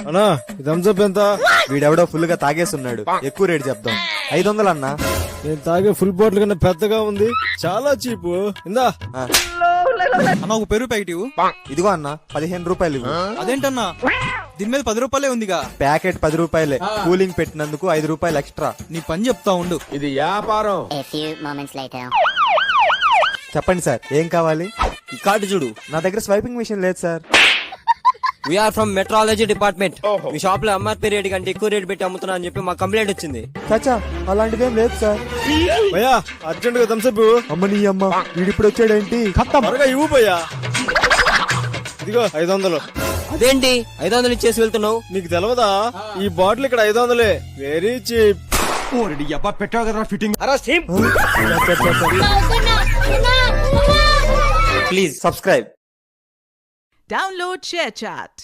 అన్నా థమ్స్అప్ ఎంత? వీడెవడో ఫుల్ గా తాగేస్తున్నాడు, ఎక్కువ రేటు చెప్దాం. 500 అన్నా. నేను తాగే ఫుల్ బాటిల్ కన్నా పెద్దగా ఉంది, చాలా చీపు. ఇందా అన్న ఒక పెరుగు ప్యాకెట్ ఇవ్వు. ఇదిగో అన్న 15 రూపాయలు ఇవ్వు. అదేంటన్నా దీని మీద 10 రూపాయలే ఉందిగా. ప్యాకెట్ 10 రూపాయలే, కూలింగ్ పెట్టినందుకు 5 రూపాయలు ఎక్స్ట్రా. నీ పని చెప్తా ఉండు. ఇది వ్యాపారం. A few moments later. చెప్పండి సార్, ఏం కావాలి? ఈ కార్డు చూడు. నా దగ్గర స్వైపింగ్ మిషన్ లేదు sir. We are from metrology department. మీ షాప్ లో ఎంఆర్పీ రేట్ కంటే ఎక్కువ రేట్ పెట్టి అమ్ముతున్నా అని చెప్పి మాకు కంప్లైంట్ వచ్చింది. చచ్చా, అలాంటిదేం లేదు సార్. భయ్యా అర్జెంట్ గా థమ్స్అప్ అమ్మ నీ అమ్మ, వీడిప్పుడు వచ్చాడేంటి? త్వరగా ఇవ్వు భయ్యా. ఇదిగో 500. అదేంటి 500 ఇచ్చేసి వెళ్తున్నావు? నీకు తెలవదా, ఈ బాటిల్ ఇక్కడ 500. Very cheap. Please subscribe. Download ShareChat.